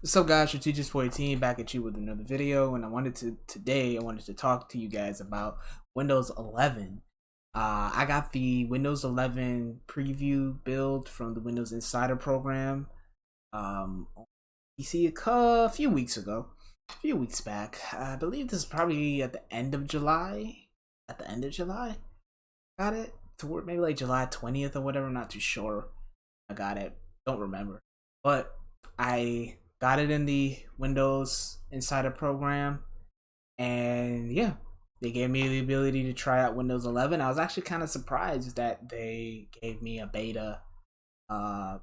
What's up, guys? Strategist14 back at you with another video, and today I wanted to talk to you guys about Windows 11. I got the Windows 11 preview build from the Windows Insider program on PC a few weeks ago, a few weeks back. I believe this is probably at the end of July. At the end of July, got it toward maybe like July 20th or whatever. I'm not too sure. I got it. Don't remember, but I got it in the Windows Insider program, and yeah, they gave me the ability to try out Windows 11. I was actually kind of surprised that they gave me a beta uh,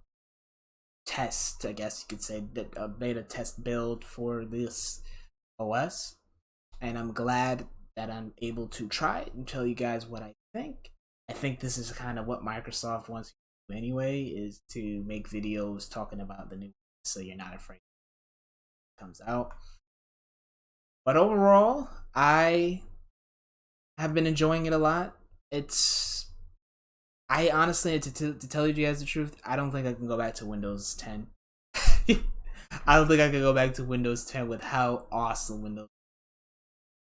test, I guess you could say, that a beta test build for this OS, and I'm glad that I'm able to try it and tell you guys what I think. I think this is kind of what Microsoft wants to do anyway, is to make videos talking about the new, so you're not afraid it comes out. But overall, I have been enjoying it a lot. I honestly, to tell you guys the truth, I don't think I can go back to Windows 10. I don't think I can go back to Windows 10 with how awesome Windows.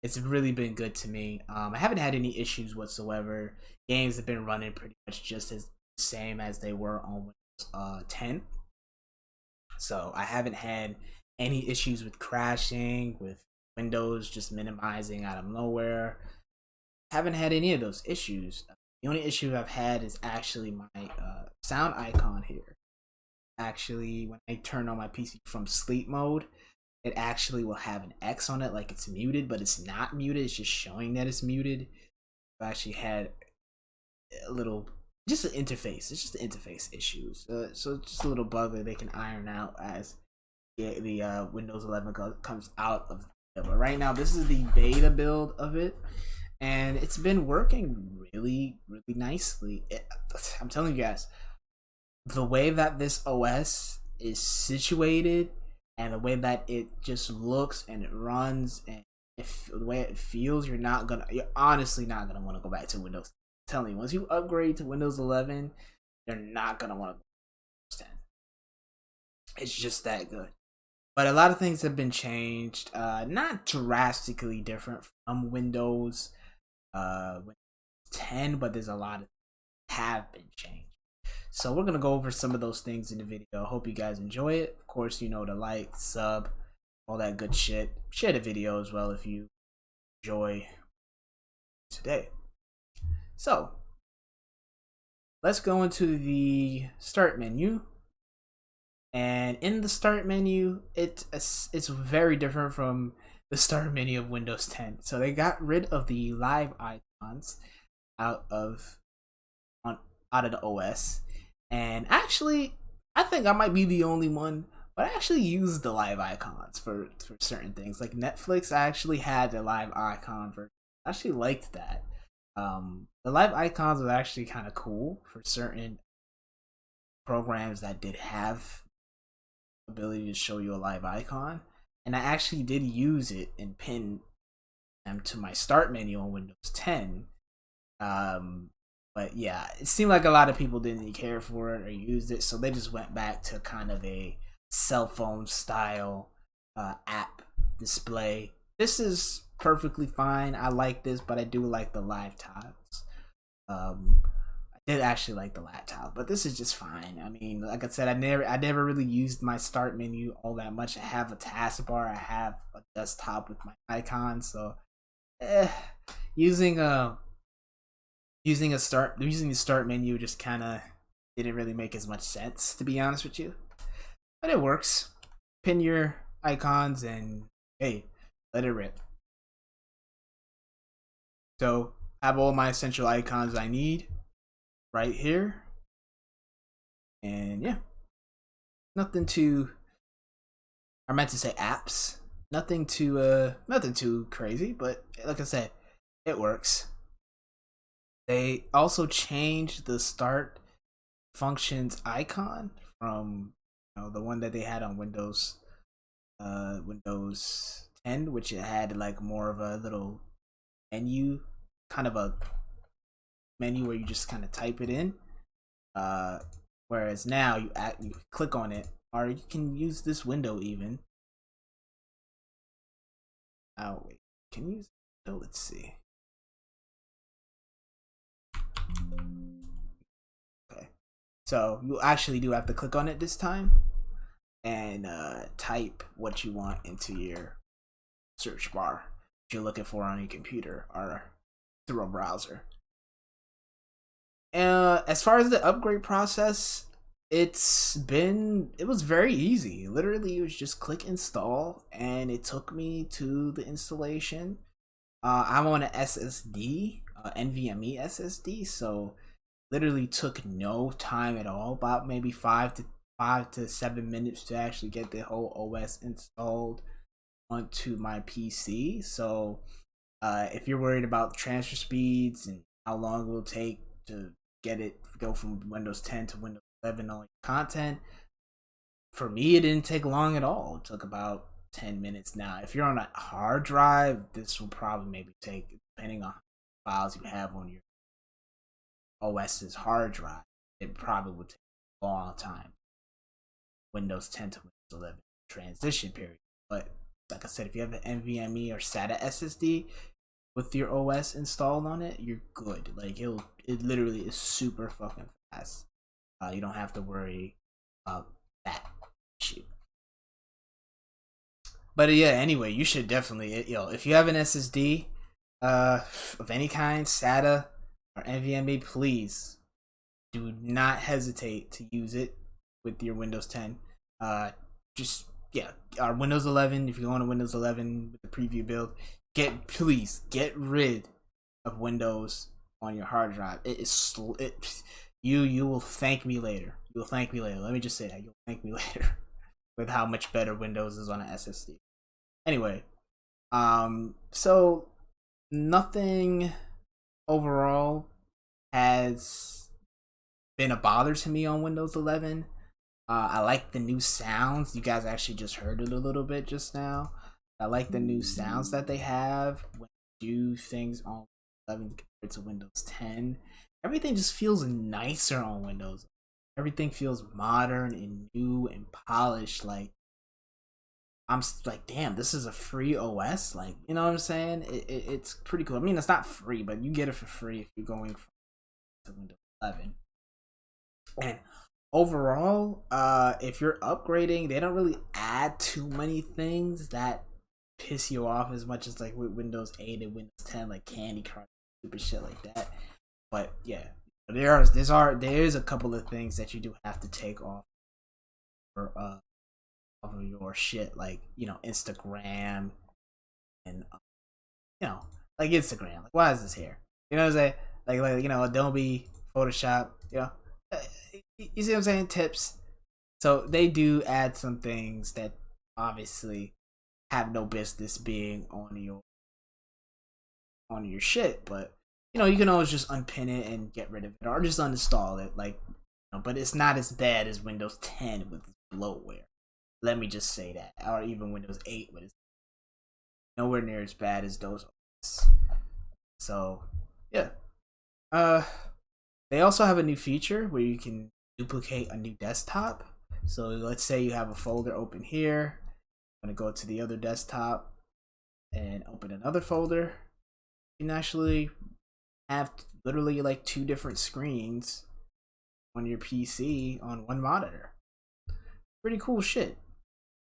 It's really been good to me. I haven't had any issues whatsoever. Games have been running pretty much just as same as they were on Windows 10. So I haven't had any issues with crashing, with Windows just minimizing out of nowhere. Haven't had any of those issues. The only issue I've had is actually my sound icon here. Actually, when I turn on my PC from sleep mode, it actually will have an X on it, like it's muted, but it's not muted. It's just showing that it's muted. I've actually had a little, just an interface. It's just the interface issues. So it's just a little bug that they can iron out as the Windows 11 comes out of it. But right now, this is the beta build of it, and it's been working really nicely. I'm telling you guys, the way that this OS is situated and the way that it just looks and it runs and the way it feels, you're honestly not gonna want to go back to Windows. I'm telling you, once you upgrade to Windows 11, you're not gonna want to go to Windows 10. It's just that good. But a lot of things have been changed, not drastically different from Windows 10, but there's a lot of have been changed. So we're gonna go over some of those things in the video. I hope you guys enjoy it. Of course, you know, to like, sub, all that good shit. Share the video as well if you enjoy today. So let's go into the start menu. And in the start menu, it's very different from the start menu of Windows 10. So they got rid of the live icons out of the OS. And actually, I think I might be the only one, but I actually use the live icons for certain things. Like Netflix, I actually had the live icon version. I actually liked that. The live icons was actually kind of cool for certain programs that did have ability to show you a live icon, and I actually did use it and pin them to my start menu on Windows 10. But yeah, it seemed like a lot of people didn't care for it or used it, so they just went back to kind of a cell phone style app display. This is perfectly fine. I like this, but I do like the live tiles. I did actually like the laptop, but this is just fine. I mean, like I said, I never really used my start menu all that much. I have a taskbar, I have a desktop with my icons, so using the start menu just kind of didn't really make as much sense, to be honest with you. But it works. Pin your icons and hey, let it rip. So I have all my essential icons I need right here, and yeah, nothing too, I meant to say apps, nothing too crazy, but like I said, it works. They also changed the start functions icon from, you know, the one that they had on Windows 10, which it had like more of a little menu, kind of a menu where you just kind of type it in, whereas now you click on it or you can use this window even. Oh wait, can you use the window? Let's see. Okay, so you actually do have to click on it this time and type what you want into your search bar if you're looking for on your computer or through a browser. As far as the upgrade process, it was very easy. Literally, it was just click install, and it took me to the installation. I'm on an SSD, NVMe SSD, so literally took no time at all. About maybe 5 to 7 minutes to actually get the whole OS installed onto my PC. So, if you're worried about transfer speeds and how long it will take to get it go from Windows 10 to Windows 11 on content, for me it didn't take long at all. It took about 10 minutes. Now if you're on a hard drive, this will probably maybe take, depending on files you have on your OS's hard drive, it probably would take a long time. Windows 10 to Windows 11 transition period. But like I said, if you have an NVMe or SATA SSD with your OS installed on it, you're good. Like it literally is super fucking fast. You don't have to worry about that issue. But yeah, anyway, you should definitely, if you have an SSD of any kind, SATA or NVMe, please do not hesitate to use it with your Windows 10. Just yeah, our Windows 11. If you're on a Windows 11 with the preview build, please get rid of Windows on your hard drive. You will thank me later. You'll thank me later. Let me just say that you'll thank me later with how much better Windows is on an SSD. Anyway, so nothing overall has been a bother to me on Windows 11. I like the new sounds. You guys actually just heard it a little bit just now. I like the new sounds that they have when you do things on 11 compared to Windows 10. Everything just feels nicer on Windows. Everything feels modern and new and polished. Like, I'm like, damn, this is a free OS. Like, you know what I'm saying? It's pretty cool. I mean, it's not free, but you get it for free if you're going to Windows 11. And overall, if you're upgrading, they don't really add too many things that piss you off as much as like with Windows 8 and Windows 10, like Candy Crush, stupid shit like that. But yeah, there is a couple of things that you do have to take off for of your shit, like Instagram and like Instagram. Like, why is this here? You know what I'm saying? Like Adobe, Photoshop. You see what I'm saying? Tips. So they do add some things that obviously have no business being on your shit, but you can always just unpin it and get rid of it, or just uninstall it. Like, but it's not as bad as Windows 10 with bloatware. Let me just say that, or even Windows 8, but it's nowhere near as bad as those. So, yeah. They also have a new feature where you can duplicate a new desktop. So let's say you have a folder open here. I'm gonna go to the other desktop and open another folder. You can actually have literally like 2 different screens on your PC on one monitor. Pretty cool shit.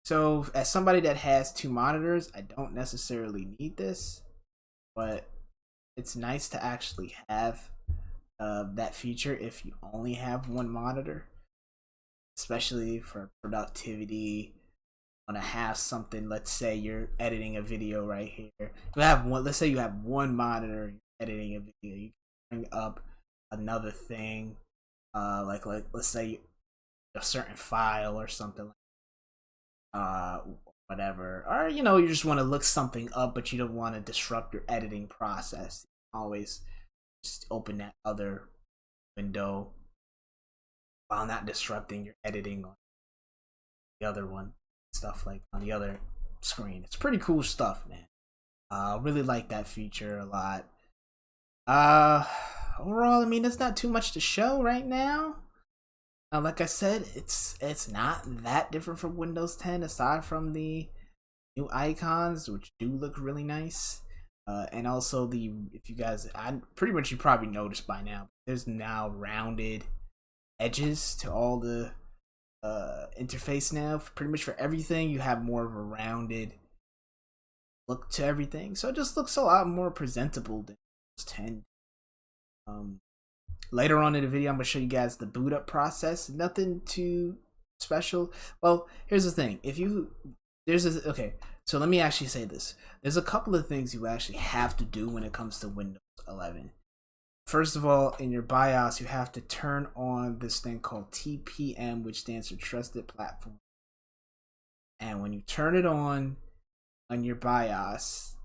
So as somebody that has 2 monitors, I don't necessarily need this, but it's nice to actually have that feature if you only have 1 monitor, especially for productivity. Want to have something, let's say you're editing a video right here. You have one. Let's say you have 1 monitor editing a video. You can bring up another thing, like let's say a certain file or something, whatever, or you just want to look something up, but you don't want to disrupt your editing process. Always just open that other window while not disrupting your editing on the other one, stuff like on the other screen. It's pretty cool stuff, man. I really like that feature a lot. Overall, I mean, there's not too much to show right now. Like I said, it's not that different from Windows 10 aside from the new icons, which do look really nice. And also the if you guys, I pretty much you probably noticed by now, there's now rounded edges to all the interface now. Pretty much for everything, you have more of a rounded look to everything, so it just looks a lot more presentable than Windows 10. Um, Later on in the video, I'm gonna show you guys the boot up process. Nothing too special. Well, here's the thing. If you okay, so let me actually say this. There's a couple of things you actually have to do when it comes to Windows 11. First of all, in your BIOS, you have to turn on this thing called TPM, which stands for Trusted Platform. And when you turn it on your BIOS,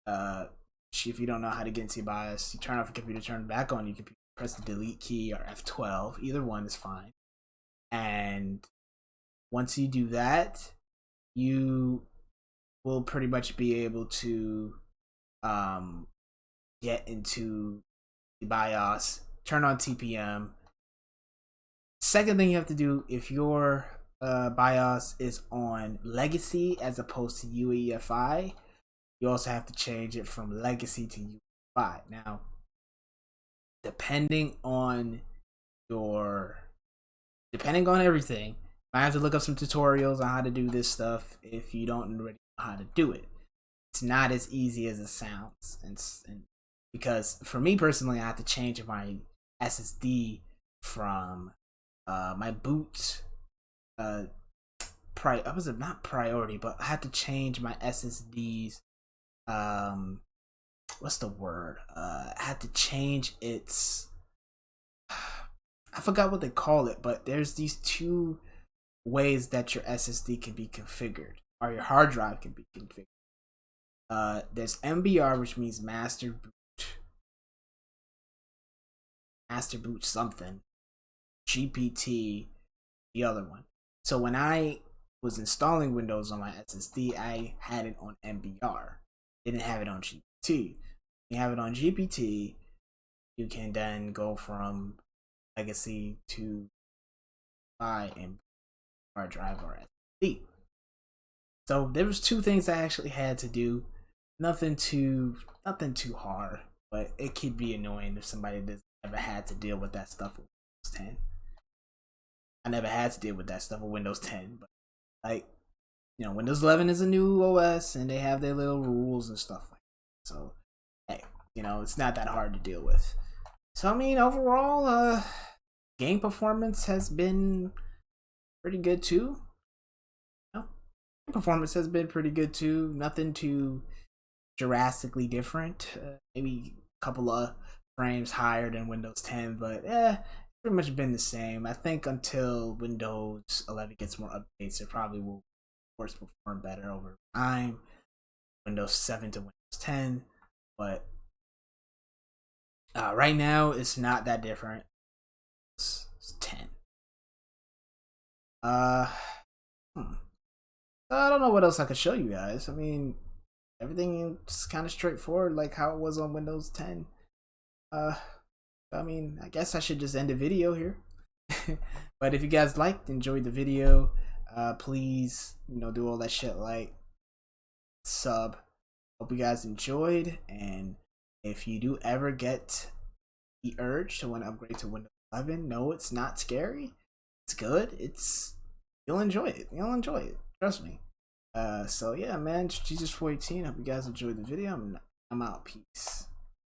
if you don't know how to get into your BIOS, you turn off your computer, turn it back on your computer, press the delete key or F12. Either one is fine. And once you do that, you will pretty much be able to get into the BIOS, turn on TPM. Second thing you have to do, if your BIOS is on legacy as opposed to UEFI, you also have to change it from legacy to UEFI. Now, depending on everything, you might have to look up some tutorials on how to do this stuff if you don't already know how to do it. It's not as easy as it sounds, and because for me personally, I have to change my SSD from my boot I was not priority, but I had to change my SSD's what's the word? I had to change its I forgot what they call it, but there's these two ways that your SSD can be configured, or your hard drive can be configured. There's MBR, which means master boot something. GPT, the other one. So when I was installing Windows on my SSD, I had it on MBR. Didn't have it on GPT. When you have it on GPT, you can then go from legacy to buy and hard drive or SSD. So there was two things I actually had to do. Nothing too hard, but it could be annoying if somebody doesn't ever had to deal with that stuff with Windows 10. I never had to deal with that stuff with Windows 10, but like, you know, Windows 11 is a new OS and they have their little rules and stuff like that. So, hey, you know, it's not that hard to deal with. So, I mean, overall, game performance has been pretty good too. You know, performance has been pretty good too. Nothing too drastically different. Maybe a couple of frames higher than Windows 10, but pretty much been the same. I think until Windows 11 gets more updates, it probably will, of course, perform better over time. Windows 7 to Windows 10, but right now it's not that different. It's 10. I don't know what else I could show you guys. I mean, everything is kind of straightforward, like how it was on Windows 10. I mean, I guess I should just end the video here. But if you guys enjoyed the video, please, you know, do all that shit, like, sub. Hope you guys enjoyed, and if you do ever get the urge to want to upgrade to Windows 11, no, it's not scary. It's good. You'll enjoy it. You'll enjoy it. Trust me. So yeah, man, Jesus 418. Hope you guys enjoyed the video. I'm out. Peace.